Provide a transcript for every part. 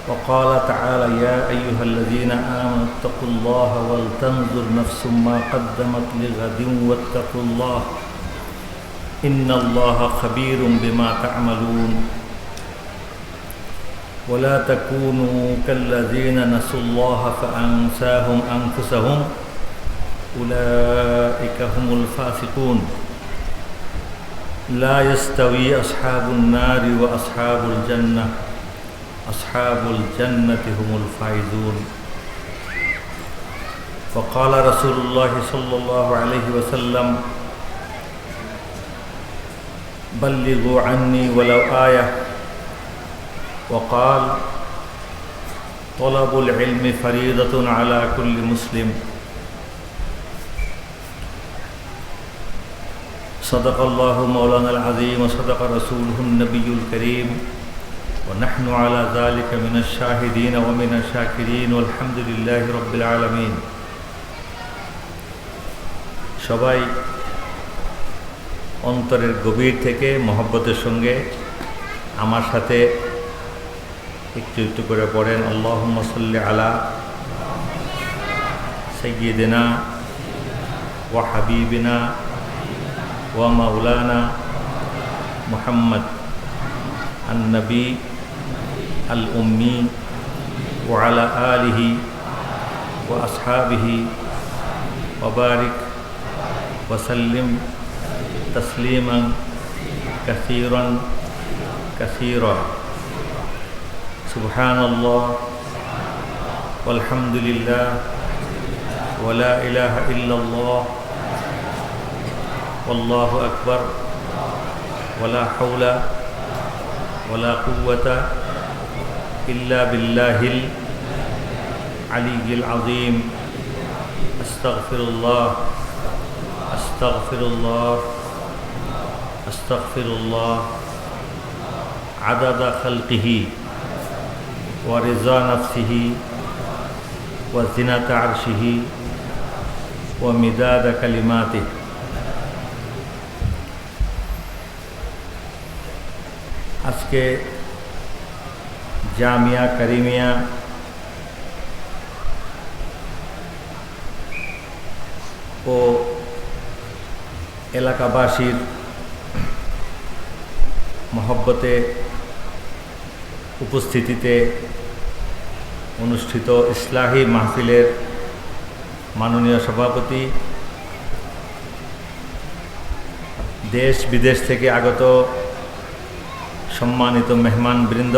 وقال تعالى يا أيها الذين آمنوا اتقوا الله ولتنظر نفس ما قدمت لغد واتقوا الله إن الله خبير بما تعملون ولا تكونوا كالذين نسوا الله فأنساهم أنفسهم أولئك هم الفاسقون لا يستوي أصحاب النار وأصحاب الجنة أصحاب الجنة هم الفائزون وقال رسول الله صلى الله عليه وسلم بلغوا عني ولو آية وقال طلب العلم فريضة على كل مسلم صدق الله مولانا العظيم وصدق رسوله النبي الكريم ونحن على ذلك من الشاهدين ومن الشاكرين والحمد لله رب العالمين সবাই অন্তরের গভীর থেকে মহব্বতের সঙ্গে আমার সাথে একটু একটু করে পড়েন আল্লাহুম্মা সাল্লি আলা সাইয়্যিদিনা ওয়া হাবিবিনা ওয়া মাওলানা মুহাম্মদ النبي الأمي وعلى آله وأصحابه وبارك وسلم تسليما كثيرا كثيرا سبحان الله والحمد لله ولا إله إلا الله والله أكبر ولا حول ولا قوة إلا بالله العلي العظيم أستغفر الله أستغفر الله أستغفر الله عدد خلقه ورضا نفسه وزنة عرشه ومداد كلماته আজকে জামিয়া কারিমিয়া ও এলাকাবাসীর মহব্বতে উপস্থিতিতে অনুষ্ঠিত ইসলাহি মাহফিলের মাননীয় সভাপতি, দেশ বিদেশ থেকে আগত সম্মানিত মেহমানবৃন্দ,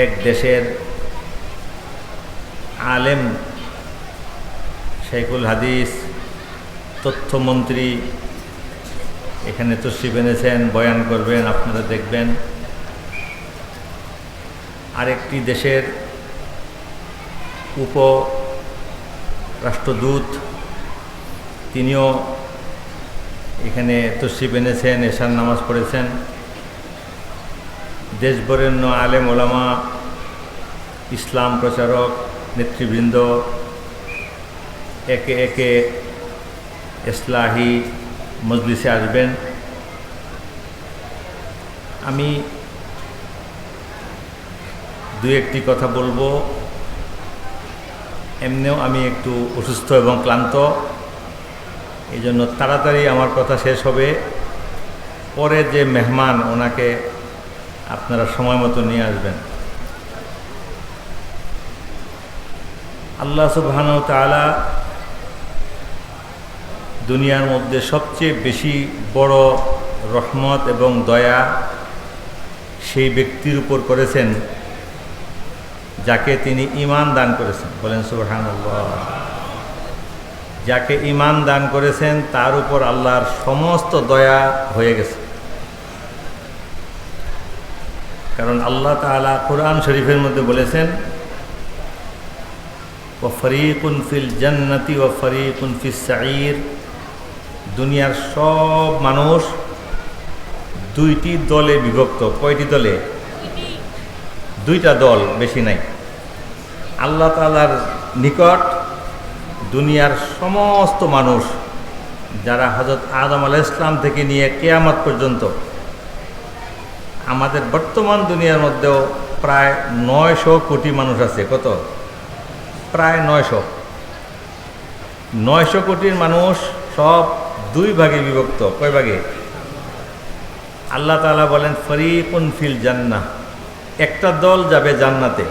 এক দেশের আলেম শাইখুল হাদিস তথ্যমন্ত্রী এখানে তশরিফ এনেছেন, বয়ান করবেন, আপনারা দেখবেন। আরেকটি দেশের উপরাষ্ট্রদূত তিনিও এখানে তশরিফ এনেছেন, এশার নামাজ পড়েছেন। দেশ বরেণ্য আলেম ওলামা, ইসলাম প্রচারক নেতৃবৃন্দ একে একে ইসলাহি মজলিসে আসবেন। আমি দু একটি কথা বলবো। এমনিও আমি একটু অসুস্থ এবং ক্লান্ত, এই জন্য তাড়াতাড়ি আমার কথা শেষ হবে। পরে যে মেহমান ওনাকে আপনারা সময় মতো নিয়ে আসবেন। আল্লাহ সুবহানাহু ওয়া তাআলা দুনিয়ার মধ্যে সবচেয়ে বেশি বড় রহমত এবং দয়া সেই ব্যক্তির উপর করেছেন যাকে তিনি ঈমান দান করেছেন। বলেন সুবহানাল্লাহ। যাকে ঈমান দান করেছেন তার উপর আল্লাহর সমস্ত দয়া হয়ে গেছে। কারণ আল্লাহ তাআলা কোরআন শরীফের মধ্যে বলেছেন ওয়া ফারীকুন ফিল জান্নাতি ওয়া ফারীকুন ফিস সাঈর। দুনিয়ার সব মানুষ দুইটি দলে বিভক্ত। কয়টি দলে? দুইটা দল, বেশি নাই। আল্লাহ তাআলার নিকট দুনিয়ার সমস্ত মানুষ যারা হযরত আদম আলাইহিস সালাম থেকে নিয়ে কিয়ামত পর্যন্ত আমাদের বর্তমান দুনিয়ার মধ্যেও প্রায় 900 কোটি মানুষ আছে। কত? প্রায় 900 কোটির মানুষ সব দুই ভাগে বিভক্ত। কয় ভাগে? আল্লাহ তাআলা বলেন ফরিকুন ফিল জান্নাহ, একটা দল যাবে জান্নাতে,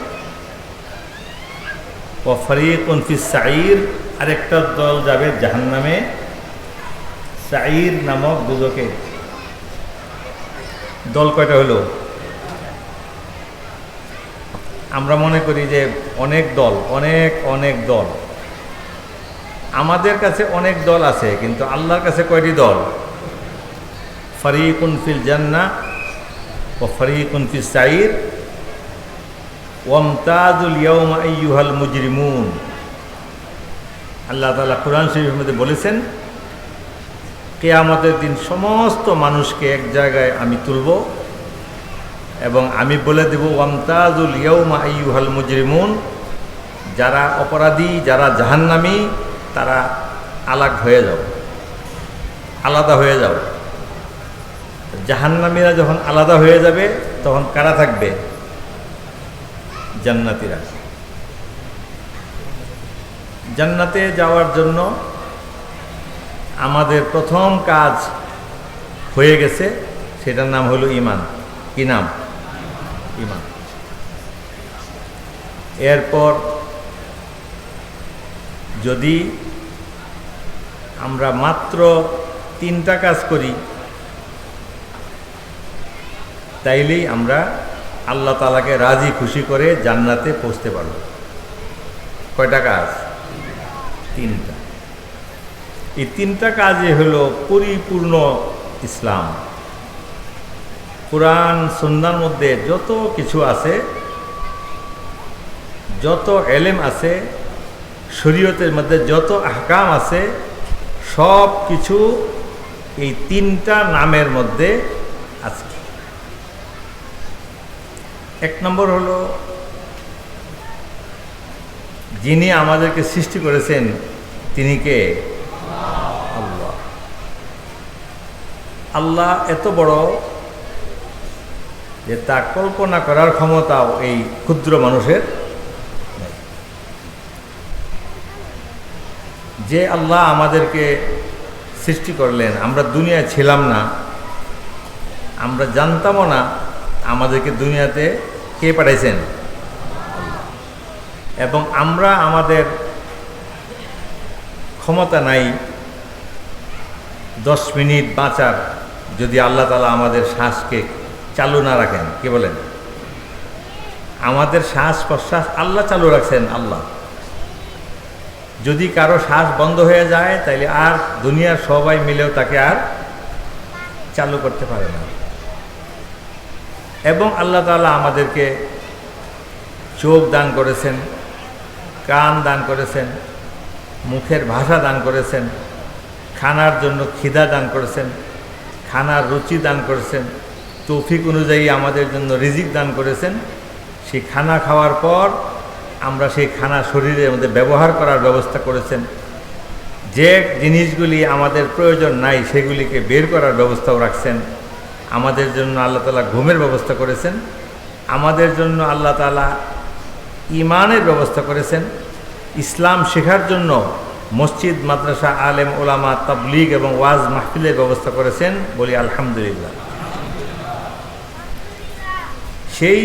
ও ফরিকুন ফিস সাঈর, আরেকটা দল যাবে জাহান্নামে, সাঈর নামক দুজকে। দল কয়টা হলো? আমরা মনে করি যে অনেক দল, অনেক দল। আমাদের কাছে অনেক দল আছে, কিন্তু আল্লাহর কাছে কয়টি দল? ফরিকুন ফিল জান্নাহ ও ফরিকুন ফিস সাঈর ওয়ামতাজুল ইয়াওমা আইয়ুহাল মুজরিমুন। আল্লাহ তাআলা কোরআন শরীফের মধ্যে বলেছেন, কিয়ামতের দিন সমস্ত মানুষকে এক জায়গায় আমি তুলব এবং আমি বলে দেব ওয়ামতাজুল ইয়াওমা আইয়ুহাল মুজরিমুন, যারা অপরাধী, যারা জাহান্নামী, তারা আলাগ হয়ে যাও, আলাদা হয়ে যাও। জাহান্নামীরা যখন আলাদা হয়ে যাবে তখন কারা থাকবে? জান্নাতীরা। জান্নাতে যাওয়ার জন্য আমাদের প্রথম কাজ হয়ে গেছে, সেটার নাম হলো ঈমান। কি নাম? ঈমান। এরপর যদি আমরা মাত্র 3টা কাজ করি, তাইলেই আমরা আল্লাহ তাআলাকে রাজি খুশি করে জান্নাতে পৌঁছতে পারব। কয়টা কাজ? 3টা। এই 3টা কাজই হলো পরিপূর্ণ ইসলাম। কুরআন সুন্নাহর মধ্যে যত কিছু আছে, যত এলেম আছে, শরীয়তের মধ্যে যত আহকাম আছে, সব কিছু এই 3টা নামের মধ্যে আছে। 1 নম্বর হলো, যিনি আমাদেরকে সৃষ্টি করেছেন তিনি কে? আল্লাহ। আল্লাহ এত বড় যে তা কল্পনা করার ক্ষমতাও এই ক্ষুদ্র মানুষের নেই। যে আল্লাহ আমাদেরকে সৃষ্টি করলেন, আমরা দুনিয়ায় ছিলাম না, আমরা জানতামও না আমাদেরকে দুনিয়াতে কে পাঠাইছেন। এবং আমরা আমাদের ক্ষমতা নাই 10 মিনিট বাঁচার, যদি আল্লাহ তাআলা আমাদের শ্বাসকে চালু না রাখেন। কি বলেন? আমাদের শ্বাস প্রশ্বাস আল্লাহ চালু রাখছেন। আল্লাহ যদি কারো শ্বাস বন্ধ হয়ে যায়, তাইলে আর দুনিয়ার সবাই মিলেও তাকে আর চালু করতে পারে না। এবং আল্লাহ তাআলা আমাদেরকে চোখ দান করেছেন, কান দান করেছেন, মুখের ভাষা দান করেছেন, খানার জন্য খিদা দান করেছেন, খানার রুচি দান করেছেন, তৌফিক অনুযায়ী আমাদের জন্য রিজিক দান করেছেন। সেই খানা খাওয়ার পর আমরা সেই খানা শরীরের মধ্যে ব্যবহার করার ব্যবস্থা করেছেন। যে জিনিসগুলি আমাদের প্রয়োজন নাই সেগুলিকে বের করার ব্যবস্থাও রাখছেন। আমাদের জন্য আল্লাহ তাআলা ঘুমের ব্যবস্থা করেছেন। আমাদের জন্য আল্লাহ তাআলা ঈমানের ব্যবস্থা করেছেন। ইসলাম শেখার জন্য মসজিদ, মাদ্রাসা, আলেম, ওলামা, তাবলীগ এবং ওয়াজ মাহফিলের ব্যবস্থা করেছেন। বলি আলহামদুলিল্লাহ। সেই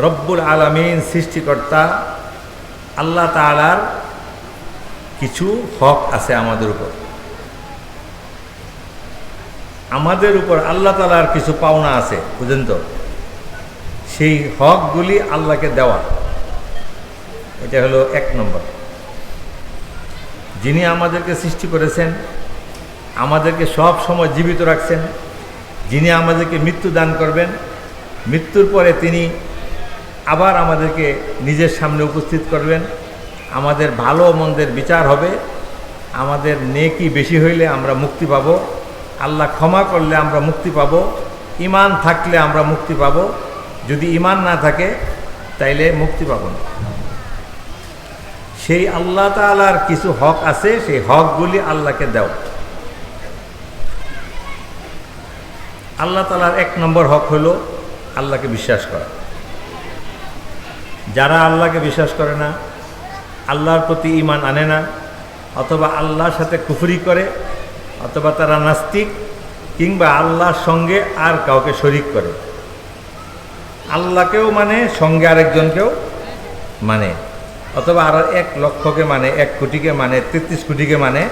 রব্বুল আলামিন সৃষ্টিকর্তা আল্লাহ তাআলার কিছু হক আছে আমাদের উপর। আমাদের উপর আল্লাহ তাআলার কিছু পাওনা আছে, বুঝেন তো? সেই হকগুলি আল্লাহকে দেওয়া, এটা হলো 1 নম্বর। যিনি আমাদেরকে সৃষ্টি করেছেন, আমাদেরকে সব সময় জীবিত রাখছেন, যিনি আমাদেরকে মৃত্যু দান করবেন, মৃত্যুর পরে তিনি আবার আমাদেরকে নিজের সামনে উপস্থিত করবেন, আমাদের ভালো মন্দের বিচার হবে, আমাদের নেকি বেশি হইলে আমরা মুক্তি পাব, আল্লাহ ক্ষমা করলে আমরা মুক্তি পাব, ঈমান থাকলে আমরা মুক্তি পাব, যদি ঈমান না থাকে তাইলে মুক্তি পাব না। সেই আল্লাহ তাআলার কিছু হক আছে, সেই হকগুলি আল্লাহকে দাও। আল্লাহ তাআলার 1 নম্বর হক হলো আল্লাহকে বিশ্বাস করা। যারা আল্লাহকে বিশ্বাস করে না, আল্লাহর প্রতি ঈমান আনে না, অথবা আল্লাহর সাথে কুফরি করে, অথবা তারা নাস্তিক, কিংবা আল্লাহর সঙ্গে আর কাউকে শরীক করে, আল্লাহকেও মানে সঙ্গে আরেকজনকেও মানে, অথবা আর 1 লক্ষকে মানে, 1 কোটিকে মানে, 33 কোটিকে মানে,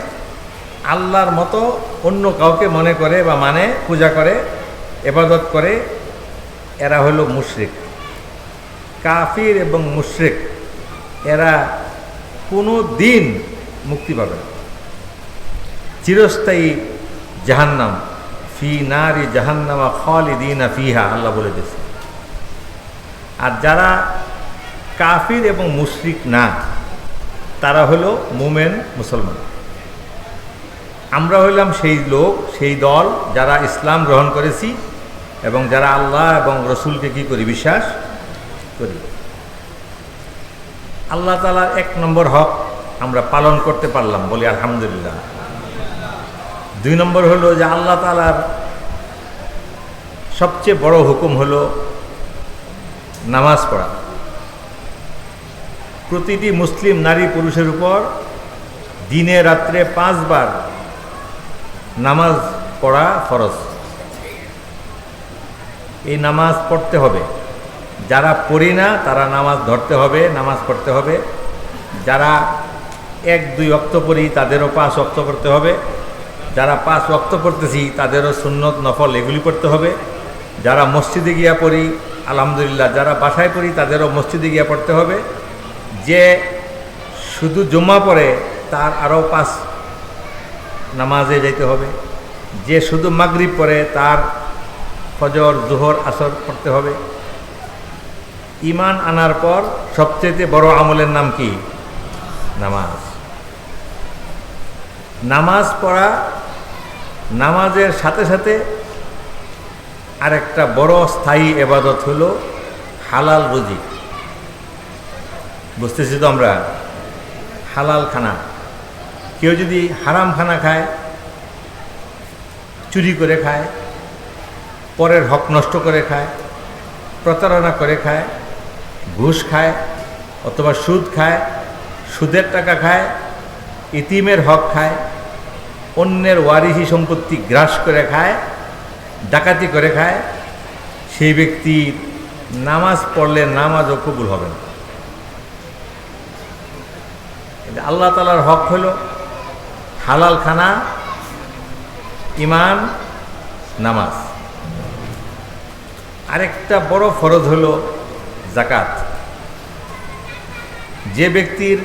আল্লাহর মতো অন্য কাউকে মনে করে বা মানে, পূজা করে, ইবাদত করে, এরা হলো মুশরিক। কাফির এবং মুশরিক এরা কোনো দিন মুক্তি পাবে না, চিরস্থায়ী জাহান্নাম, ফি নারি জাহান্নামা খালিদিনা ফিহা, আল্লাহ বলে দিয়েছে। আর যারা কাফির এবং মুশরিক না, তারা হলো মুমিন মুসলমান। আমরা হইলাম সেই লোক, সেই দল যারা ইসলাম গ্রহণ করেছি এবং যারা আল্লাহ এবং রসুলকে কি করি, বিশ্বাস করি। আল্লাহ তাআলার 1 নম্বর হক আমরা পালন করতে পারলাম, বলি আলহামদুলিল্লাহ। 2 নম্বর হলো যে আল্লাহ তাআলার সবচেয়ে বড় হুকুম হলো নামাজ পড়া। প্রতিটি মুসলিম নারী পুরুষের উপর দিনে রাত্রে 5 বার নামাজ পড়া ফরজ। এই নামাজ পড়তে হবে। যারা পড়ি না তারা নামাজ ধরতে হবে, নামাজ পড়তে হবে। যারা 1-2 ওয়াক্ত পড়ি তাদেরও 5 ওয়াক্ত পড়তে হবে। যারা 5 ওয়াক্ত পড়তেছি তাদেরও সুন্নত নফল এগুলি পড়তে হবে। যারা মসজিদে গিয়া পড়ি আলহামদুলিল্লাহ, যারা বাসায় পড়ি তাদেরও মসজিদে গিয়া পড়তে হবে। যে শুধু জুম্মা পড়ে তার আরও 5 নামাজে যেতে হবে। যে শুধু মাগরিব পড়ে তার ফজর, জোহর, আসর পড়তে হবে। ঈমান আনার পর সবচেয়ে বড় আমলের নাম কি? নামাজ। নামাজ পড়া, নামাজের সাথে সাথে আরেকটা বড় স্থায়ী ইবাদত হলো হালাল রুজি। বুঝতেছি তো আমরা? হালাল খানা। কেউ যদি হারাম খানা খায়, চুরি করে খায়, পরের হক নষ্ট করে খায়, প্রতারণা করে খায়, ঘুষ খায়, অথবা সুদ খায়, সুদের টাকা খায়, ইতিমের হক খায়, অন্যের ওয়ারিসি সম্পত্তি গ্রাস করে খায়, ডাকাতি করে খায়, সেই ব্যক্তির নামাজ পড়লে নামাজও কবুল হবে না। আল্লাহ তাআলার হক হলো হালাল খানা, ঈমান, নামাজ। আরেকটা বড় ফরজ হলো যাকাত। যে ব্যক্তির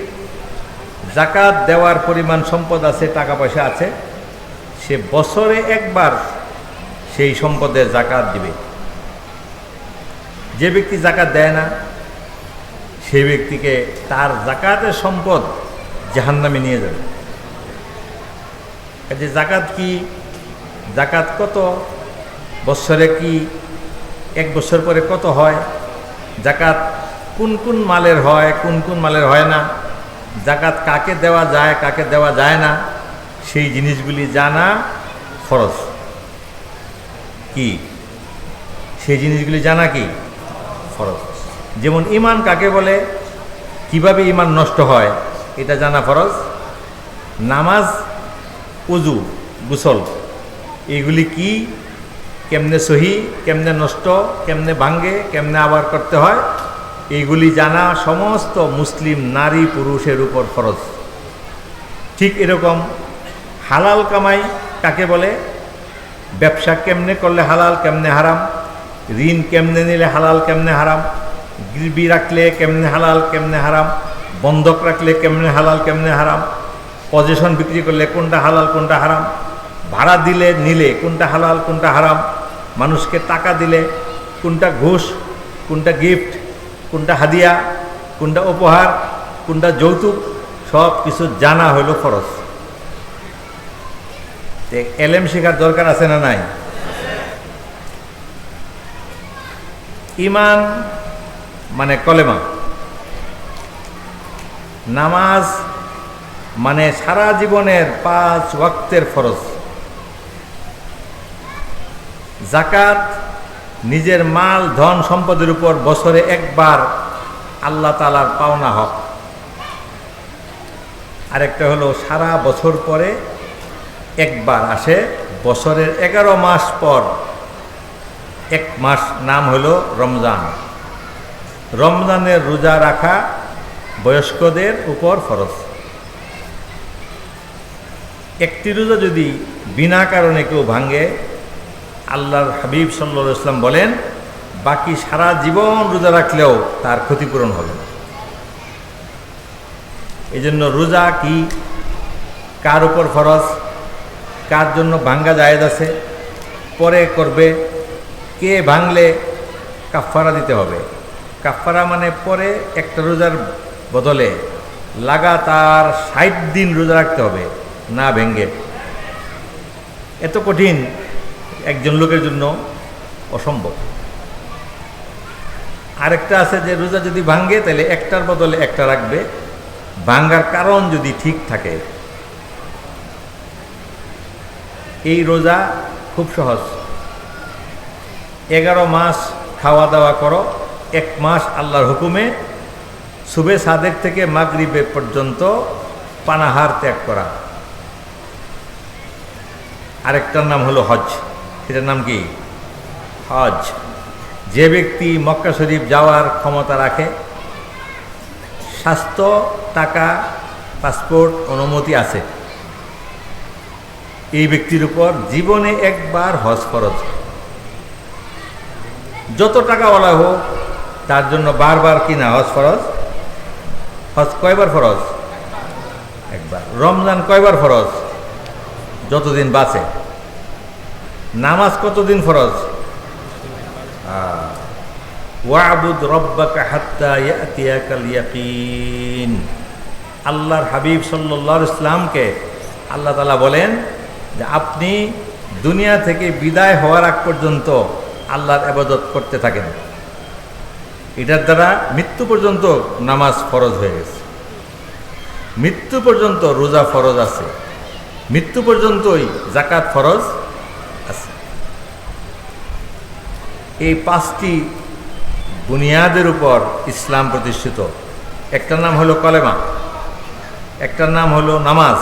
যাকাত দেওয়ার পরিমাণ সম্পদ আছে, টাকা পয়সা আছে, সে বছরে 1 বার সেই সম্পদের যাকাত দিবে। যে ব্যক্তি যাকাত দেয় না, সেই ব্যক্তিকে তার যাকাতের সম্পদ জাহান্নামে নিয়ে যাবে। যে যাকাত কি, যাকাত কত, বছরে কি, 1 বছর পরে কত হয়, যাকাত কোন কোন মালের হয়, কোন কোন মালের হয় না, যাকাত কাকে দেওয়া যায়, কাকে দেওয়া যায় না, সেই জিনিসগুলি জানা ফরজ। কি সেই জিনিসগুলি জানা কি ফরজ। যেমন ঈমান কাকে বলে, কিভাবে ঈমান নষ্ট হয়, এটা জানা ফরজ। নামাজ, ওযু, গোসল, এগুলি কি, কেমনে সহি, কেমনে নষ্ট, কেমনে ভাঙ্গে, কেমনে আবার করতে হয়, এইগুলি জানা সমস্ত মুসলিম নারী পুরুষের উপর ফরজ। ঠিক এরকম হালাল কামাই কাকে বলে, ব্যবসা কেমনে করলে হালাল, কেমনে হারাম, ঋণ কেমনে নিলে হালাল, কেমনে হারাম, গিরবি রাখলে কেমনে হালাল, কেমনে হারাম, বন্ধক রাখলে কেমনে হালাল, কেমনে হারাম, পজিশন বিক্রি করলে কোনটা হালাল, কোনটা হারাম, ভাড়া দিলে নিলে কোনটা হালাল, কোনটা হারাম, মানুষকে টাকা দিলে কোনটা ঘুষ, কোনটা গিফট, কোনটা হাদিয়া, কোনটা উপহার, কোনটা যৌতুক, সব কিছু জানা হলো ফরজ। এলেম শেখার দরকার আছে না নাই? ঈমান মানে কলেমা, নামাজ মানে সারা জীবনের 5 ওয়াক্তের ফরজ, যাকাত নিজের মাল ধন সম্পদের উপর বছরে একবার আল্লাহ তাআলার পাওনা হক। আরেকটা হলো সারা বছর পরে একবার আসে, বছরের 11 মাস পর এক মাস, নাম হলো রমজান। রমজানের রোজা রাখা বয়স্কদের উপর ফরজ। একটি রোজা যদি বিনা কারণে কেউ ভাঙে, আল্লাহর হাবিব সাল্লাল্লাহু আলাইহি ওয়াসাল্লাম বলেন বাকি সারা জীবন রোজা রাখলেও তার ক্ষতিপূরণ হবে না। এই জন্য রোজা কি, কার উপর ফরজ, কার জন্য ভাঙ্গা জায়েজ আছে, পরে করবে, কে ভাঙলে কাফফারা দিতে হবে। কাফফারা মানে পরে একটা রোজার বদলে লাগাতার 60 দিন রোজা রাখতে হবে না ভেঙ্গে। এত কঠিন, একজন লোকের জন্য অসম্ভব। আরেকটা আছে যে রোজা যদি ভাঙ্গে তাহলে একটার বদলে একটা রাখবে, ভাঙ্গার কারণ যদি ঠিক থাকে। এই রোজা খুব সহজ। 11 মাস খাওয়া দাওয়া করো, 1 মাস আল্লাহর হুকুমে সুবে সাদেক থেকে মাগরিবে পর্যন্ত পানাহার ত্যাগ করা। আরেকটার নাম হলো হজ। এটার নাম কি? হজ। যে ব্যক্তি মক্কা শরীফ যাওয়ার ক্ষমতা রাখে, স্বাস্থ্য, টাকা, পাসপোর্ট, অনুমতি আছে, এই ব্যক্তির উপর জীবনে একবার হজ ফরজ। যত টাকাওয়ালা হোক তার জন্য বারবার কিনা হজ ফরজ। হজ কয়বার ফরজ? একবার। রমজান কয়বার ফরজ? যতদিন বাঁচে। নামাজ কতদিন ফরজ? ওয়াবুদ রব্বাকা হাত্তা ইয়াতিয়াকাল ইয়াকিন। আল্লাহর হাবিব সাল্লাল্লাহু আলাইহি ওয়াসাল্লামকে আল্লাহ তাআলা বলেন যে আপনি দুনিয়া থেকে বিদায় হওয়ার আগ পর্যন্ত আল্লাহর ইবাদত করতে থাকেন। এটার দ্বারা মৃত্যু পর্যন্ত নামাজ ফরজ হয়ে গেছে, মৃত্যু পর্যন্ত রোজা ফরজ আছে, মৃত্যু পর্যন্তই যাকাত ফরজ আছে। এই 5টি বুনিয়াদের উপর ইসলাম প্রতিষ্ঠিত। একটার নাম হলো কলেমা, একটার নাম হলো নামাজ,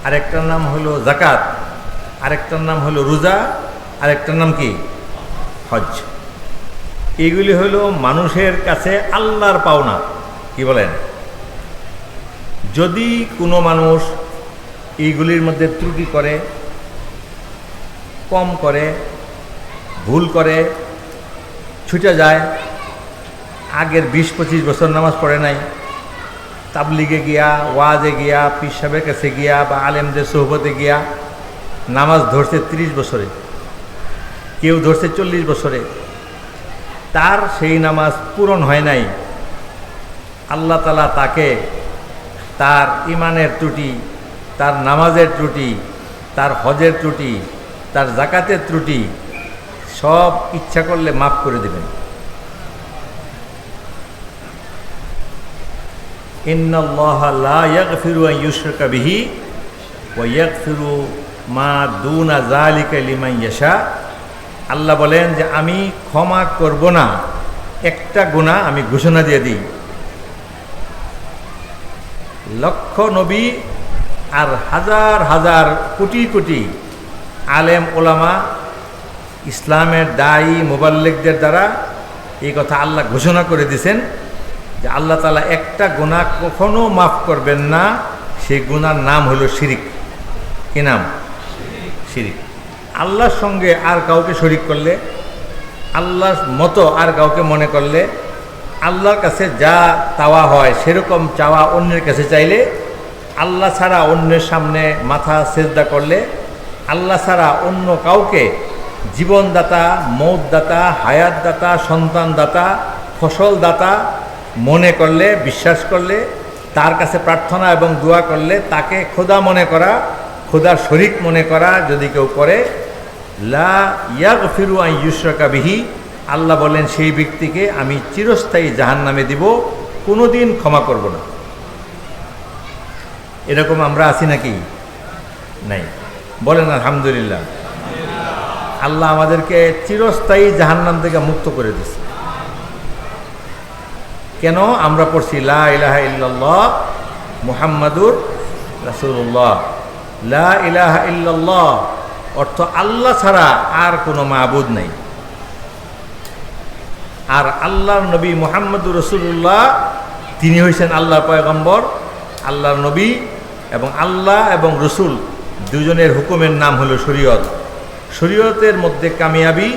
আরেকটার নাম হলো যাকাত, আরেকটার নাম হলো রোজা, আরেকটার নাম কি? হজ। এগুলি হলো মানুষের কাছে আল্লাহর পাওনা। কি বলেন? যদি কোনো মানুষ এইগুলির মধ্যে ত্রুটি করে, কম করে, ভুল করে, ছুটে যায়, আগের 20-25 বছর নামাজ পড়ে নাই, তাবলিগে গিয়া, ওয়াজে গিয়া, পীর সাহেবের কাছে গিয়া বা আলেমদের সোহবতে গিয়া নামাজ ধরছে 30 বছরে, কেউ ধরছে 40 বছরে, তার সেই নামাজ পূরণ হয় নাই, আল্লাহ তাআলা তাকে তার ইমানের ত্রুটি, তার নামাজের ত্রুটি, তার হজের ত্রুটি, তার যাকাতের ত্রুটি সব ইচ্ছা করলে মাফ করে দেবেন। ইন্নাল্লাহা লা ইয়াগফিরু আন ইউশরাকা বিহি ওয়া ইয়াগফিরু মা দুনা যালিকা লিমান ইয়াশা। আল্লাহ বলেন যে আমি ক্ষমা করব না একটা গুনাহ, আমি ঘোষণা দিয়ে দিই। লক্ষ নবী আর হাজার হাজার কোটি কোটি আলেম ওলামা, ইসলামের দায়ী মুবাল্লিগদের দ্বারা এই কথা আল্লাহ ঘোষণা করে দিয়েছেন যে আল্লাহ তাআলা একটা গুনাহ কখনো মাফ করবেন না, সেই গুনার নাম হলো শিরিক। কি নাম? শিরিক। আল্লাহর সঙ্গে আর কাউকে শরিক করলে, আল্লাহর মতো আর কাউকে মনে করলে, আল্লাহর কাছে যা চাওয়া হয় সেরকম চাওয়া অন্যের কাছে চাইলে, আল্লাহ ছাড়া অন্যের সামনে মাথা সেজদা করলে, আল্লাহ ছাড়া অন্য কাউকে জীবনদাতা, মৌতদাতা, হায়াতদাতা, সন্তানদাতা, ফসলদাতা মনে করলে, বিশ্বাস করলে, তার কাছে প্রার্থনা এবং দোয়া করলে, তাকে খোদা মনে করা, খোদার শরীক মনে করা যদি কেউ করে, লা ইয়াগফিরু আন ইউশরাকা বিহি, আল্লাহ বলেন সেই ব্যক্তিকে আমি চিরস্থায়ী জাহান্নামে দিব, কোনোদিন ক্ষমা করব না। এরকম আমরা আছি নাকি? নাই। বলেন আলহামদুলিল্লাহ। আল্লাহ আমাদেরকে চিরস্থায়ী জাহান্নাম থেকে মুক্ত করে দিচ্ছে। কেন? আমরা পড়ছি লা ইলাহা ইল্লাল্লাহ মুহাম্মাদুর রাসূলুল্লাহ। লা ইলাহা ইল্লাল্লাহ অর্থ আল্লাহ ছাড়া আর কোনো মাবুদ নেই। আর আল্লাহর নবী মুহাম্মদুর রাসূলুল্লাহ তিনি হইছেন আল্লাহর পয়গম্বর, আল্লাহর নবী, এবং আল্লাহ এবং রসুল দুজনের হুকুমের নাম হলো শরীয়ত। শরীয়তের মধ্যে কামিয়াবি,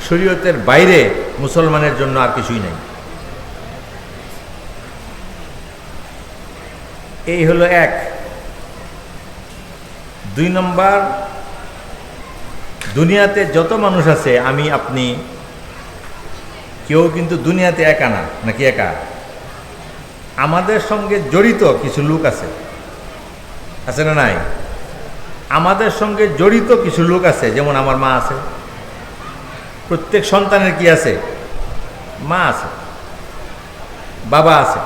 শরীয়তের বাইরে মুসলমানের জন্য আর কিছুই নেই। এই হলো এক। 2 নম্বর, দুনিয়াতে যত মানুষ আছে আমি আপনি কেউ কিন্তু দুনিয়াতে একা না, নাকি একা? আমাদের সঙ্গে জড়িত কিছু লোক আছে, আছে না নাই? আমাদের সঙ্গে জড়িত কিছু লোক আছে, যেমন আমার মা আছে। প্রত্যেক সন্তানের কি আছে? মা আছে, বাবা আছে,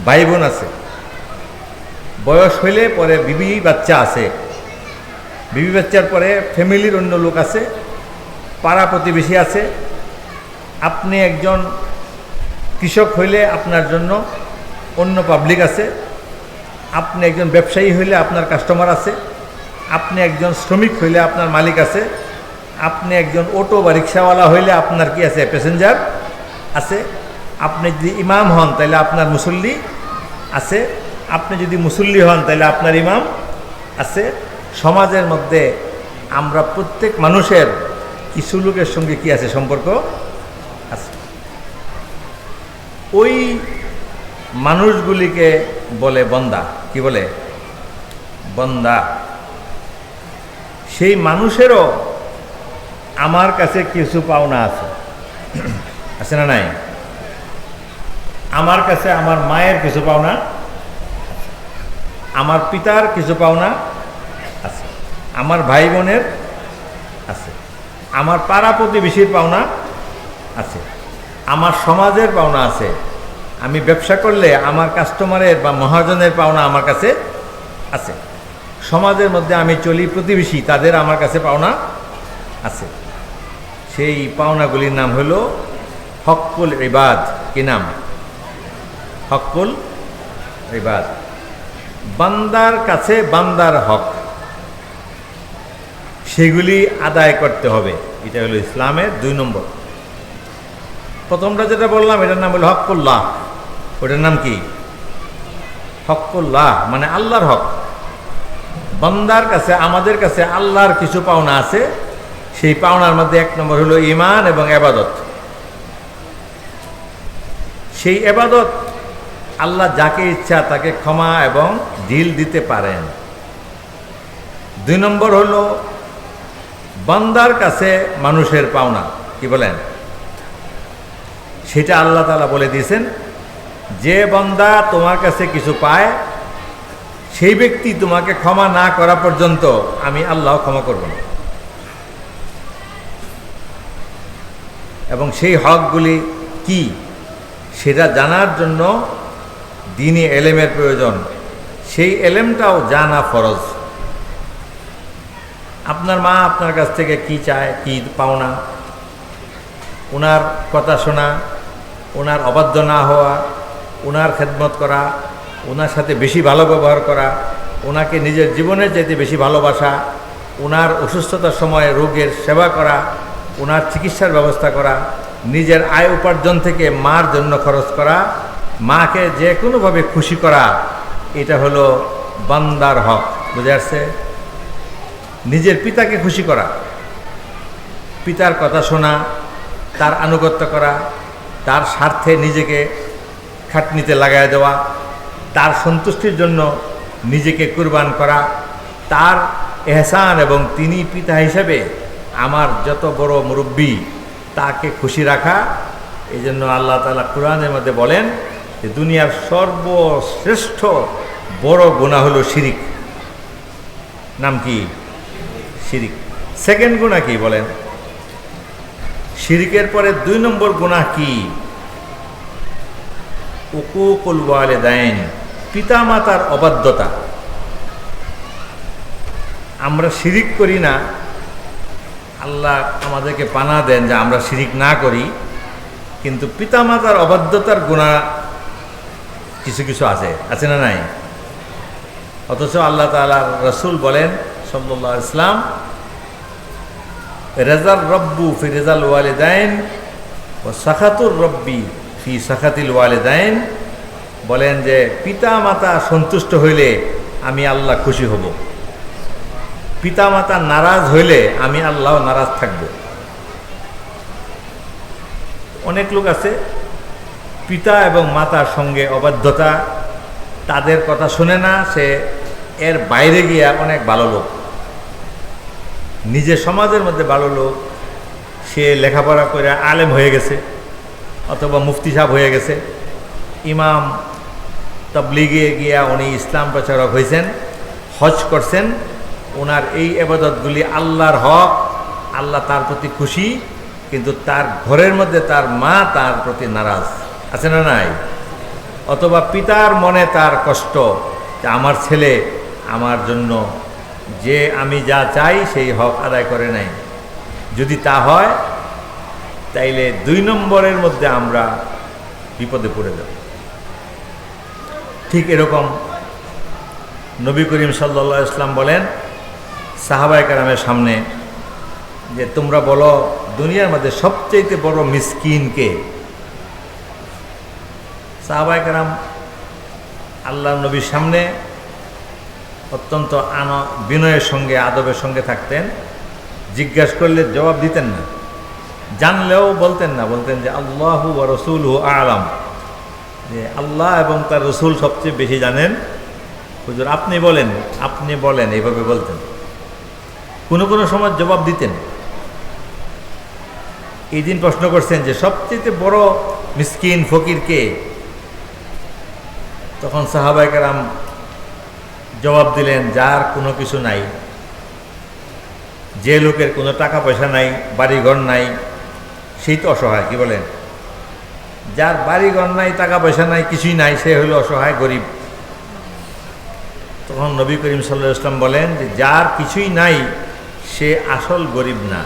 ভাই বোন আছে, বয়স হইলে পরে বিবি বাচ্চা আছে, বিবি বাচ্চার পরে ফ্যামিলির অন্য লোক আছে, পাড়া প্রতিবেশী আছে। আপনি একজন কৃষক হইলে আপনার জন্য অন্য পাবলিক আছে, আপনি একজন ব্যবসায়ী হইলে আপনার কাস্টমার আছে, আপনি একজন শ্রমিক হইলে আপনার মালিক আছে, আপনি একজন অটো বা রিক্সাওয়ালা হইলে আপনার কি আছে? প্যাসেঞ্জার আছে। আপনি যদি ইমাম হন তাহলে আপনার মুসল্লি আছে, আপনি যদি মুসল্লি হন তাহলে আপনার ইমাম আছে। সমাজের মধ্যে আমরা প্রত্যেক মানুষের কিছু লোকের সঙ্গে কি আছে? সম্পর্ক আছে। ওই মানুষগুলিকে বলে বন্দা। কি বলে? বন্দা। সেই মানুষেরও আমার কাছে কিছু পাওনা আছে, আছে না নাই? আমার কাছে আমার মায়ের কিছু পাওনা, আমার পিতার কিছু পাওনা আছে, আমার ভাই বোনের আছে, আমার পাড়া প্রতিবেশীর পাওনা আছে, আমার সমাজের পাওনা আছে। আমি ব্যবসা করলে আমার কাস্টমারের বা মহাজনের পাওনা আমার কাছে আছে। সমাজের মধ্যে আমি চলি, প্রতিবেশী, তাদের আমার কাছে পাওনা আছে। সেই পাওনাগুলির নাম হলো হক্কুল ইবাদ। কি নাম? হক্কুল ইবাদ। বান্দার কাছে বান্দার হক, সেগুলি আদায় করতে হবে। এটা হলো ইসলামের 2 নম্বর। প্রথমটা যেটা বললাম এটার নাম হলো হক্কুল্লাহ। ওটার নাম কি? হক্কুল্লাহ মানে আল্লাহর হক। বান্দার কাছে, আমাদের কাছে আল্লাহর কিছু পাওনা আছে। সেই পাওনার মধ্যে 1 নম্বর হলো ঈমান এবং ইবাদত। সেই ইবাদত আল্লাহ যাকে ইচ্ছা তাকে ক্ষমা এবং ঢিল দিতে পারেন। 2 নম্বর হলো বান্দার কাছে মানুষের পাওনা। কি বলেন? সেটা আল্লাহ তাআলা বলে দিয়েছেন, যে বান্দা তোমার কাছে কিছু পায় সেই ব্যক্তি তোমাকে ক্ষমা না করা পর্যন্ত আমি আল্লাহ ক্ষমা করব না। এবং সেই হকগুলি কি সেটা জানার জন্য দ্বীনি এলেমের প্রয়োজন। সেই এলেমটাও জানা ফরজ। আপনার মা আপনার কাছ থেকে কি চায়, কি পাওনা, ওনার কথা শোনা, ওনার অবাধ্য না হওয়া, ওনার খেদমত করা, ওনার সাথে বেশি ভালো ব্যবহার করা, ওনাকে নিজের জীবনের চাইতে বেশি ভালোবাসা, ওনার অসুস্থতার সময় রোগের সেবা করা, ওনার চিকিৎসার ব্যবস্থা করা, নিজের আয় উপার্জন থেকে মার জন্য খরচ করা, মাকে যে কোনোভাবে খুশি করা, এটা হলো বান্দার হক। বুঝে আসছে? নিজের পিতাকে খুশি করা, পিতার কথা শোনা, তার আনুগত্য করা, তার স্বার্থে নিজেকে খাটনিতে লাগায় দেওয়া, তার সন্তুষ্টির জন্য নিজেকে কুরবান করা, তার এহসান এবং তিনি পিতা হিসেবে আমার যত বড় মুরব্বী তাকে খুশি রাখা। এই জন্য আল্লাহ তাআলা কোরআনের মধ্যে বলেন যে দুনিয়ার সর্বশ্রেষ্ঠ বড় গুনাহ হলো শিরিক। নাম কি? শিরিক। সেকেন্ড গুনাহ কি বলেন? শিরিকের পরে 2 নম্বর গুনাহ কি? উকুকুল ওয়ালিদাইন, পিতা মাতার অবাধ্যতা। আমরা শিরিক করি না, আল্লাহ আমাদেরকে পানা দেন যে আমরা শিরিক না করি, কিন্তু পিতামাতার অবাধ্যতার গুনাহ কিছু কিছু আছে না নাই? অথচ আল্লাহ তাআলা রাসূল বলেন সাল্লাল্লাহু আলাইহি ওয়াসাল্লাম, রেজাল রব্বু ফি রেজাল ওয়ালিদাইন ও সাখাতুর রব্বি ফি সাখাতিল ওয়ালিদাইন, বলেন যে পিতা মাতা সন্তুষ্ট হইলে আমি আল্লাহ খুশি হব, পিতা মাতা নারাজ হইলে আমি আল্লাহ নারাজ থাকব। অনেক লোক আছে পিতা এবং মাতার সঙ্গে অবাধ্যতা, তাদের কথা শুনে না, সে এর বাইরে গিয়া অনেক ভালো লোক, নিজের সমাজের মধ্যে ভালো লোক, সে লেখাপড়া করে আলেম হয়ে গেছে অথবা মুফতি সাহেব হয়ে গেছে, ইমাম, তাবলিগে গিয়া উনি ইসলাম প্রচারক হয়েছেন, হজ করছেন, ওনার এই ইবাদতগুলি আল্লাহর হক, আল্লাহ তার প্রতি খুশি, কিন্তু তার ঘরের মধ্যে তার মা তার প্রতি নারাজ, আছে না নাই? অথবা পিতার মনে তার কষ্ট যে আমার ছেলে আমার জন্য যে আমি যা চাই সেই হক আদায় করে নাই। যদি তা হয় তাইলে 2 নম্বরের মধ্যে আমরা বিপদে পড়ে যাব। ঠিক এরকম নবী করিম সাল্লাল্লাহু আলাইহি ওয়াসাল্লাম বলেন সাহাবায়ে কেরামের সামনে যে তোমরা বলো দুনিয়ার মধ্যে সবচেয়ে বড় মিসকিন কে? সাহাবায়ে কেরাম আল্লাহর নবীর সামনে অত্যন্ত বিনয়ের সঙ্গে আদবের সঙ্গে থাকতেন, জিজ্ঞাসা করলে জবাব দিতেন না, জানলেও বলতেন না, বলতেন যে আল্লাহু ওয়া রাসূলুহু আ'লাম, যে আল্লাহ এবং তার রসুল সবচেয়ে বেশি জানেন, হুজুর আপনি বলেন, এইভাবে বলতেন। কোনো সময় জবাব দিতেন। এই দিন প্রশ্ন করছেন যে সবচেয়ে বড় মিসকিন ফকির কে? তখন সাহাবায়ে কেরাম জবাব দিলেন, যার কোনো কিছু নাই, যে লোকের কোনো টাকা পয়সা নাই, বাড়িঘর নাই, সেই তো অসহায়। কি বলেন? যার বাড়িঘর নাই, টাকা পয়সা নাই, কিছুই নাই, সে হলো অসহায়, গরিব। তখন নবী করিম সাল্লাল্লাহু আলাইহি ওয়াসাল্লাম বলেন যে যার কিছুই নাই সে আসল গরিব না।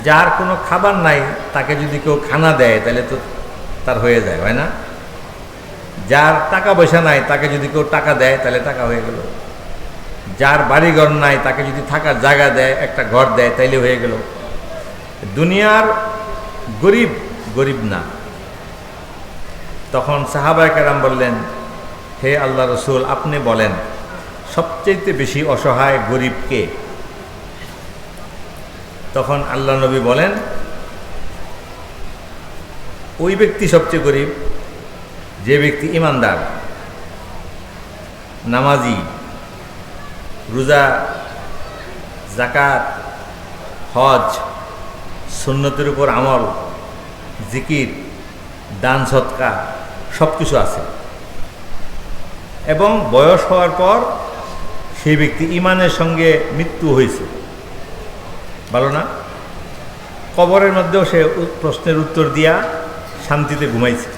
যার কোনো খাবার নাই তাকে যদি কেউ খানা দেয় তাহলে তো তার হয়ে যায়, হয় না? যার টাকা পয়সা নাই তাকে যদি কেউ টাকা দেয় তাহলে টাকা হয়ে গেল। যার বাড়িঘর নাই তাকে যদি থাকার জায়গা দেয়, একটা ঘর দেয়, তাইলে হয়ে গেল। দুনিয়ার গরিব গরিব না। তখন সাহাবায়ে কেরাম বললেন, হে আল্লাহ রসুল আপনি বলেন সবচেয়ে বেশি অসহায় গরিব কে? তখন আল্লাহ নবী বলেন, ওই ব্যক্তি সবচেয়ে গরিব যে ব্যক্তি ইমানদার, নামাজি, রোজা, যাকাত, হজ, সুন্নতের উপর আমল, জিকির, দান সদকা সব কিছু আছে, এবং বয়স হওয়ার পর সেই ব্যক্তি ইমানের সঙ্গে মৃত্যু হয়েছে। ভালো না? কবরের মধ্যেও সে প্রশ্নের উত্তর দিয়া শান্তিতে ঘুমাইছে।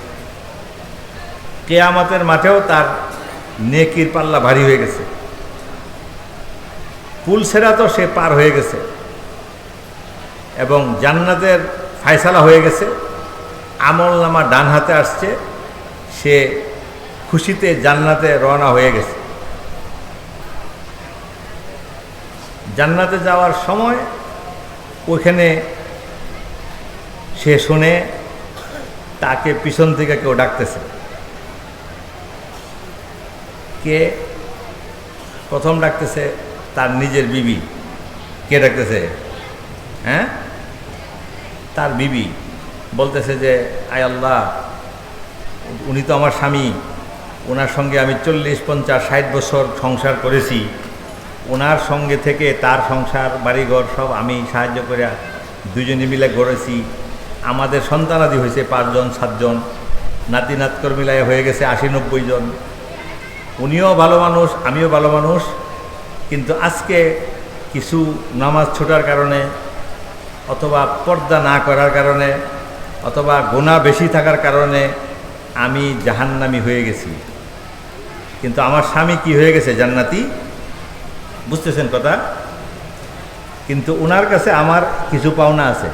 কিয়ামতের মাঠেও তার নেকির পাল্লা ভারী হয়ে গেছে। পুল সিরাতও সে পার হয়ে গেছে এবং জান্নাতের ফায়সালা হয়ে গেছে। আমলনামা ডান হাতে আসছে, সে খুশিতে জান্নাতে রওনা হয়ে গেছে। জান্নাতে যাওয়ার সময় ওইখানে সে শুনে তাকে পিছন থেকে কেউ ডাকতেছে। কে প্রথম ডাকতেছে? তার নিজের বিবি। কে ডাকতেছে? হ্যাঁ, তার বিবি বলতেছে যে আয় আল্লাহ, উনি তো আমার স্বামী, ওনার সঙ্গে আমি 40, 50, 60 বছর সংসার করেছি, ওনার সঙ্গে থেকে তার সংসার বাড়িঘর সব আমি সাহায্য করে দুজনে মিলে গড়েছি। আমাদের সন্তানাদি হয়েছে 5 জন 7 জন, নাতি নাতকর মিলায় হয়ে গেছে 80-90 জন। উনিও ভালো মানুষ, আমিও ভালো মানুষ, কিন্তু আজকে কিছু নামাজ ছোটার কারণে অথবা পর্দা না করার কারণে অথবা গুনাহ বেশি থাকার কারণে আমি জাহান্নামী হয়ে গেছি, কিন্তু আমার স্বামী কি হয়ে গেছে? জান্নাতি। বুঝতেছেন কথা? কিন্তু ওনার কাছে আমার কিছু পাওনা আছে।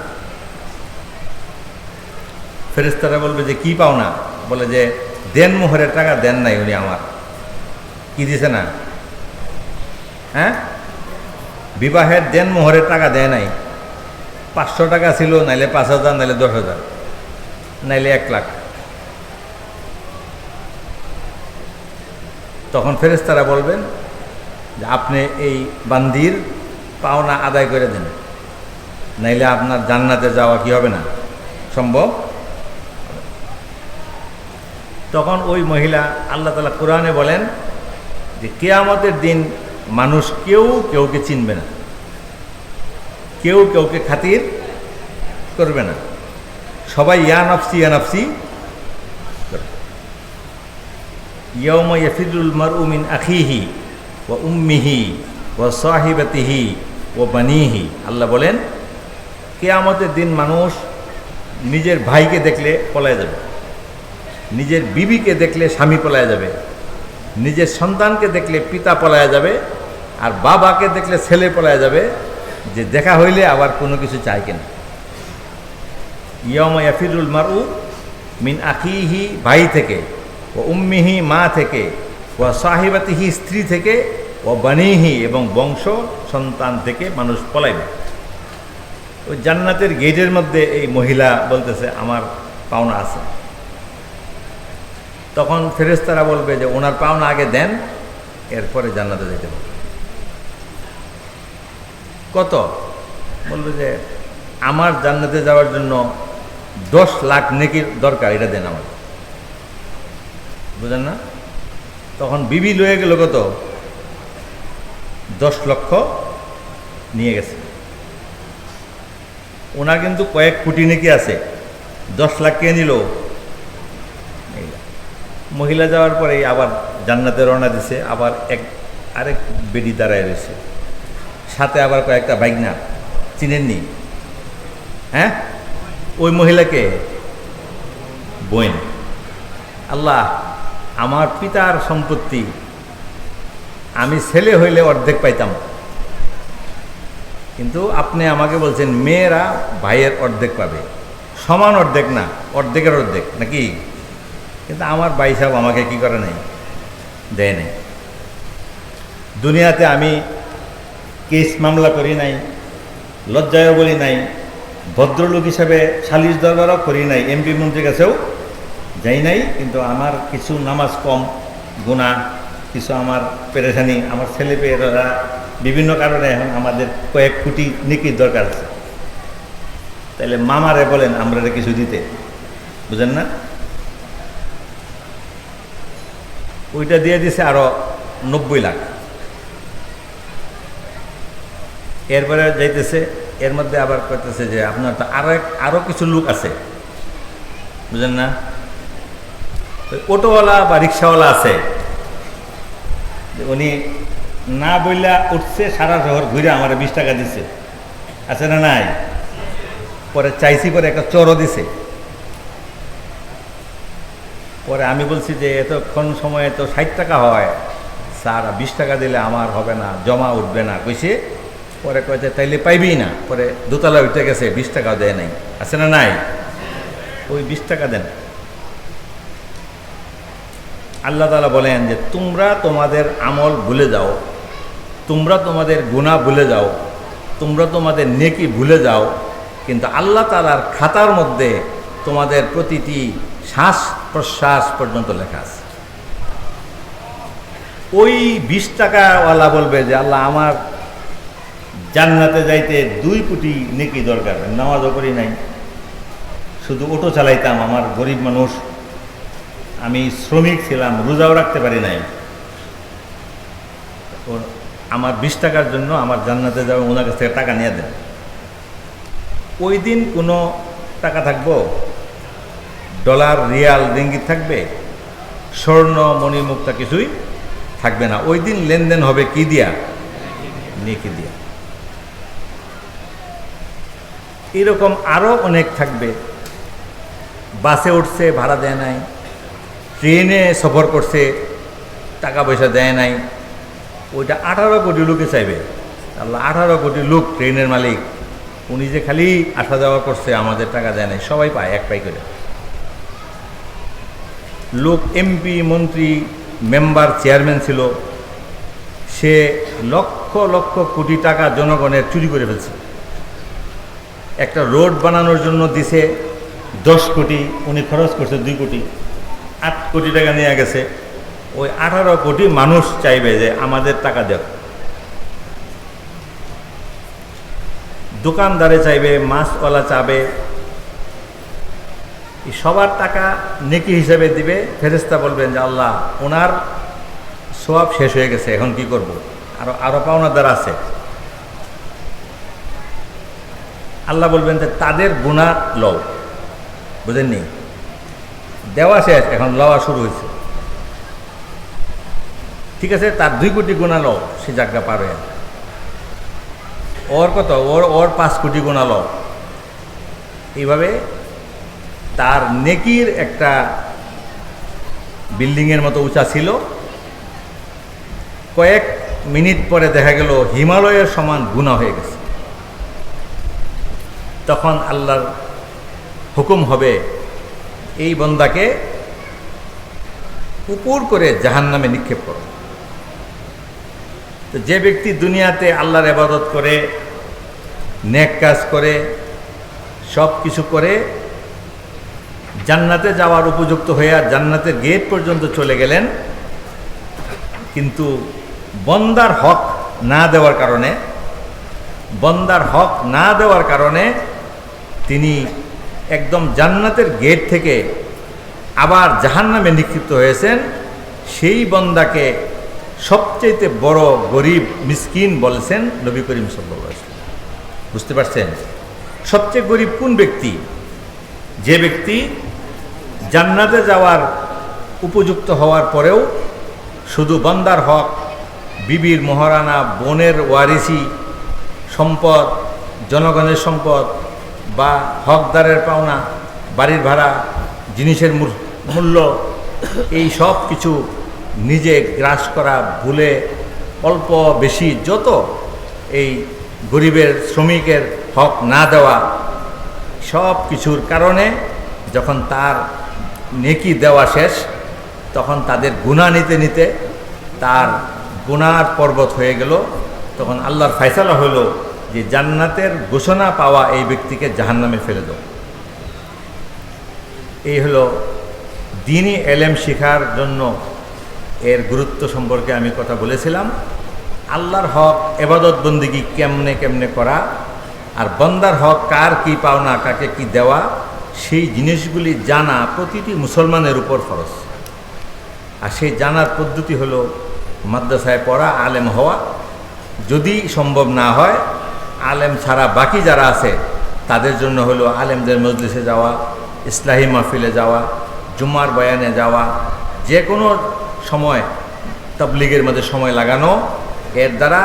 ফেরেশতারা বলবে যে কি পাওনা? বলে যে দেনমোহরের টাকা দেন নাই উনি আমার। কি দিছে না? হ্যাঁ, বিবাহের দেনমোহরের টাকা দেয় নাই। 500 টাকা ছিল, নাইলে 5,000, নাইলে 10,000, নাইলে 1 লাখ। তখন ফেরেশতারা বলবেন যে আপনি এই বান্দির পাওনা আদায় করে দেন, নাইলে আপনার জান্নাতে যাওয়া কি হবে না, সম্ভব। তখন ওই মহিলা, আল্লাহ তাআলা কোরআনে বলেন যে কিয়ামতের দিন মানুষ কেউ কেউকে চিনবে না, কেউ কেউকে খাতির করবে না, সবাই ইয়া নফসি ইয়া নফসি করবে। ইয়াউমা ইয়াফিরুল মারউ মিন আখিহি ওয়া উম্মিহি ওয়া সাহিবাতিহি ওয়া বানিহি। আল্লাহ বলেন কিয়ামতের দিন মানুষ নিজের ভাইকে দেখলে পলায় যাবে, নিজের বিবিকে দেখলে স্বামী পলায় যাবে, নিজের সন্তানকে দেখলে পিতা পলায় যাবে, আর বাবাকে দেখলে ছেলে পলায় যাবে, যে দেখা হইলে আবার কোনো কিছু চাই কিনা। ইয়াউমা ইয়াফিরুল মারউ মিন আখিহি, ভাই থেকে, ও উম্মিহি, মা থেকে, ও সাহিবাতিহি, স্ত্রী থেকে, ও বানিহি, এবং বংশ সন্তান থেকে মানুষ পলাইবে। ওই জান্নাতের গেটের মধ্যে এই মহিলা বলতেছে আমার পাওনা আছে। তখন ফেরেশতারা বলবে যে ওনার পাওনা আগে দেন, এরপরে জান্নাতে যেতে পারবে। কত? বলবে যে আমার জান্নাতে যাওয়ার জন্য 10 লাখ নেকির দরকার, এটা দেন আমার। বুঝেন না? তখন বিবি লয়ে গেল কত? 10 লক্ষ নিয়ে গেছে। ওনার কিন্তু কয়েক কোটি নেকি আছে, 10 লাখ কে নিল? মহিলা যাওয়ার পরে আবার জান্নাতে রওনা দিছে, আবার আরেক বেডি দাঁড়ায় রয়েছে, সাথে আবার কয়েকটা বাইকনা। চিনেননি? হ্যাঁ, ওই মহিলাকে বোন। আল্লাহ, আমার পিতার সম্পত্তি আমি ছেলে হইলে অর্ধেক পাইতাম, কিন্তু আপনি আমাকে বলছেন মেয়েরা ভাইয়ের অর্ধেক পাবে, সমান অর্ধেক না, অর্ধেকের অর্ধেক নাকি? কিন্তু আমার ভাই সাহেব আমাকে কি করে নাই, দেয় নাই। দুনিয়াতে আমি কেস মামলা করি নাই, লজ্জায়ও বলি নাই, ভদ্রলোক হিসাবে সালিশ দরবারও করি নাই, এমপি মন্ত্রীর কাছেও যাই নাই, কিন্তু আমার কিছু নামাজ কম, গুনাহ, কিছু আমার পেরেশানি, আমার ছেলে পেয়েরা বিভিন্ন কারণে এখন আমাদের কয়েক কোটি নেকির দরকার আছে। তাহলে মামারে বলেন আমরা কিছু দিতে, বুঝেন না? ওইটা দিয়ে দিছে আরো 90 লাখ। এরপরে যাইতেছে, এর মধ্যে আবার করতেছে যে আপনার তো আরো কিছু লোক আছে, বুঝেন না? অটোওয়ালা বা রিক্সাওয়ালা আছে, উনি না বইলা উঠছে, সারা শহর ঘুরে আমার 20 টাকা দিছে, আছে না নাই? পরে চাইছি, পরে একটা চোরও দিছে। পরে আমি বলছি যে এতক্ষণ সময়ে তো 60 টাকা হয় স্যার, 20 টাকা দিলে আমার হবে না, জমা উঠবে না কইছে। পরে কয়েছে তাইলে পাইবি না। পরে দোতলা উঠে গেছে, 20 টাকাও দেয় নাই, আছে না নাই? ওই 20 টাকা দেন। আল্লাহ তাআলা বলেন যে তোমরা তোমাদের আমল ভুলে যাও, তোমরা তোমাদের গুনাহ ভুলে যাও, তোমরা তোমাদের নেকি ভুলে যাও, কিন্তু আল্লাহ তাআলার খাতার মধ্যে তোমাদের প্রতিটি শ্বাস প্রশ্বাস পর্যন্ত লেখা আছে। ওই 20 টাকাওয়ালা বলবে যে আল্লাহ, আমার জান্নাতে যাইতে 2 কোটি নেকি দরকার, নামাজও করি নাই, শুধু অটো চালাইতাম, আমার গরিব মানুষ, আমি শ্রমিক ছিলাম, রোজাও রাখতে পারি নাই, আমার 20 টাকার জন্য আমার জান্নাতে যাবে, ওনার কাছ থেকে টাকা নিয়ে দেন। ওই দিন কোনো টাকা থাকবো? ডলার, রিয়াল, রিঙ্গিত থাকবে? স্বর্ণ, মণি, মুক্তা কিছুই থাকবে না। ওই দিন লেনদেন হবে কি দিয়া? নেকি দিয়া। এরকম আরও অনেক থাকবে। বাসে উঠছে, ভাড়া দেয় নাই, ট্রেনে সফর করছে, টাকা পয়সা দেয় নাই, ওইটা 18 কোটি লোকে চাইবে। আল্লাহ 18 কোটি লোক ট্রেনের মালিক, উনি যে খালি আসা যাওয়া করছে, আমাদের টাকা দেয় নাই, সবাই পায় এক পাই করে। লোক এমপি, মন্ত্রী, মেম্বার, চেয়ারম্যান ছিল, সে লক্ষ লক্ষ কোটি টাকা জনগণের চুরি করে ফেলছে। একটা রোড বানানোর জন্য দিছে 10 কোটি, উনি খরচ করছে 2 কোটি, 8 কোটি টাকা নিয়ে গেছে। ওই 18 কোটি মানুষ চাইবে যে আমাদের টাকা দেব। দোকানদারে চাইবে, মাছওয়ালা চাবে, সবার টাকা নেকি হিসাবে দিবে। ফেরেশতা বলবেন যে আল্লাহ, ওনার সওয়াব শেষ হয়ে গেছে, এখন কি করব? আরো পাওনাদার আছে। আল্লাহ বলবেন যে তাদের গুনাহ লও। বুঝেননি? দেওয়া শেষ, এখন লওয়া শুরু হয়েছে। ঠিক আছে, তার 2 কোটি গুনাহ লও, সে জায়গা পার হয়ে। ওর কত? ওর 5 কোটি গুনাহ লও। এইভাবে তার নেকির একটা বিল্ডিংয়ের মতো উঁচা ছিল। কয়েক মিনিট পরে দেখা গেল হিমালয়ের সমান গুনাহ হয়ে গেছে। তখন আল্লাহর হুকুম হবে এই বান্দাকে উপর করে জাহান্নামে নিক্ষেপ করো। তো যে ব্যক্তি দুনিয়াতে আল্লাহর ইবাদত করে, নেক কাজ করে, সব কিছু করে জান্নাতে যাওয়ার উপযুক্ত হয়ে জান্নাতের গেট পর্যন্ত চলে গেলেন, কিন্তু বন্দার হক না দেওয়ার কারণে তিনি একদম জান্নাতের গেট থেকে আবার জাহান্নামে নিক্ষিপ্ত হয়েছেন। সেই বন্দাকে সবচেয়ে বড় গরিব, মিসকিন বলছেন নবী করিম সাল্লাল্লাহু আলাইহি ওয়াসাল্লাম। বুঝতে পারছেন? সবচেয়ে গরিব কোন ব্যক্তি? যে ব্যক্তি জান্নাতে যাওয়ার উপযুক্ত হওয়ার পরেও শুধু বান্দার হক, বিবির মহারানা, বোনের ওয়ারিসি সম্পদ, জনগণের সম্পদ বা হকদারের পাওনা, বাড়ির ভাড়া, জিনিসের মূল্য, এই সব কিছু নিজে গ্রাস করা, ভুলে অল্প বেশি যত এই গরিবের, শ্রমিকের হক না দেওয়া, সব কিছুর কারণে যখন তার নেকি দেওয়া শেষ, তখন তাদের গুনাহ নিতে নিতে তার গুনার পর্বত হয়ে গেল। তখন আল্লাহর ফয়সালা হলো যে জান্নাতের ঘোষণা পাওয়া এই ব্যক্তিকে জাহান্নামে ফেলে দাও। এই হলো দ্বীনি এলেম শেখার জন্য এর গুরুত্ব সম্পর্কে আমি কথা বলেছিলাম। আল্লাহর হক, ইবাদত বন্দেগী কেমনে কেমনে করা, আর বান্দার হক কার কি পাওনা, কাকে কি দেওয়া, সেই জিনিসগুলি জানা প্রতিটি মুসলমানের উপর ফরজ। আর সেই জানার পদ্ধতি হলো মাদ্রাসায় পড়া, আলেম হওয়া। যদি সম্ভব না হয়, আলেম ছাড়া বাকি যারা আছে তাদের জন্য হলো আলেমদের মজলিসে যাওয়া, ইসলাহি মাহফিলে যাওয়া, জুমার বয়ানে যাওয়া, যে কোনো সময় তাবলীগের মধ্যে সময় লাগানো। এর দ্বারা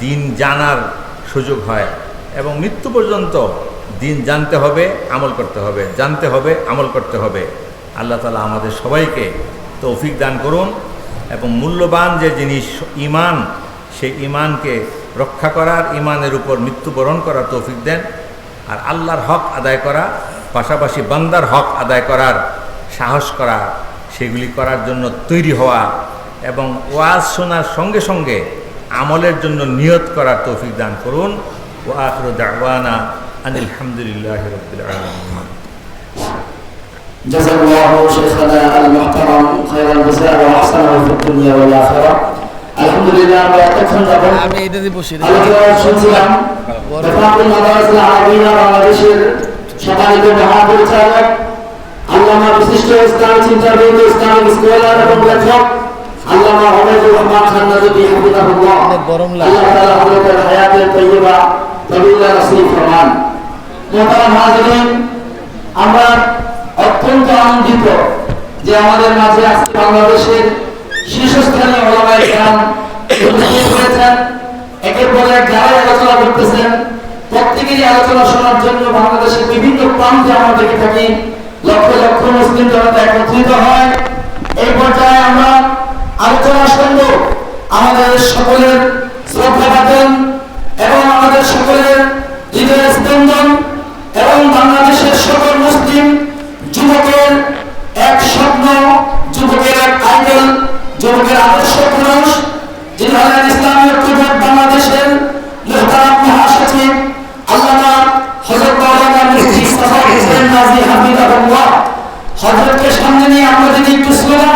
দিন জানার সুযোগ হয় এবং মৃত্যু পর্যন্ত দিন জানতে হবে, আমল করতে হবে, জানতে হবে, আমল করতে হবে। আল্লাহ তাআলা আমাদের সবাইকে তৌফিক দান করুন এবং মূল্যবান যে জিনিস ঈমান, সেই ঈমানকে রক্ষা করার, ঈমানের উপর মৃত্যুবরণ করার তৌফিক দেন। আর আল্লাহর হক আদায় করা, পাশাপাশি বান্দার হক আদায় করার সাহস করা, সেগুলি করার জন্য তৈরি হওয়া এবং ওয়াজ শোনার সঙ্গে সঙ্গে আমলের জন্য নিয়ত করার তৌফিক দান করুন। ওয়া আখিরু দাওয়ানা আনিল হামদুলিল্লাহি রাব্বিল আলামিন। জাযাকাল্লাহু শাইখানা আল-মুহতারাম খায়রাল জাযা ওয়া আহসানাহু ফিদ দুনিয়া ওয়াল আখিরাহ। আলহামদুলিল্লাহ, আমরা এতক্ষণ যাবত আমি এটাতে বসে আলোচনা শুনছিলাম। জাফরাতুল মাদ্রাসাতুল আরাবিয়া বাংলাদেশের সম্মানিত মহাপরিচালক, আল্লামা বিশিষ্ট ইসলামী চিন্তাবিদ, ইসলামিক স্কলার এবং লেখক আল্লামা ওবায়দুর রহমান খান নদভী হাফিজাহুল্লাহ। আল্লাহ তাআলা হযরতের হায়াতে তাইয়্যিবা তাবিলা নসিব ফরমান। মুহতারাম হাজিরিন, আমরা অত্যন্ত আনন্দিত যে আমাদের মাঝে আজকে বাংলাদেশের শীর্ষস্থানীয় ওলামায়ে কেরাম উপস্থিত হয়েছেন। একের পর এক যারা আলোচনা করতেছেন, প্রত্যেকেরই আলোচনা শোনার জন্য বাংলাদেশের বিভিন্ন প্রান্তে আমরা দেখে থাকি লক্ষ লক্ষ মুসলিম জনতা একত্রিত হয়। এই পর্যায়ে আমরা আলোচনা শুনব আমাদের সকলের শ্রদ্ধাভাজন এবং আমাদের সকলের হৃদয়ের স্পন্দন এবং বাংলাদেশের সকল মুসলিম যুবকের এক স্বপ্ন, যুবকের এক আইডল, যুবকের আদর্শ পুরুষ, যিনি হলেন ইসলামী ঐক্যজোট বাংলাদেশের মুহতারাম মহাসচিব আল্লামা হযরত মাওলানা মুফতি সাফা হোসেন নাজি হাফিজাহুল্লাহ। হযরতকে সামনে নিয়ে আমরা যদি একটু স্লোগান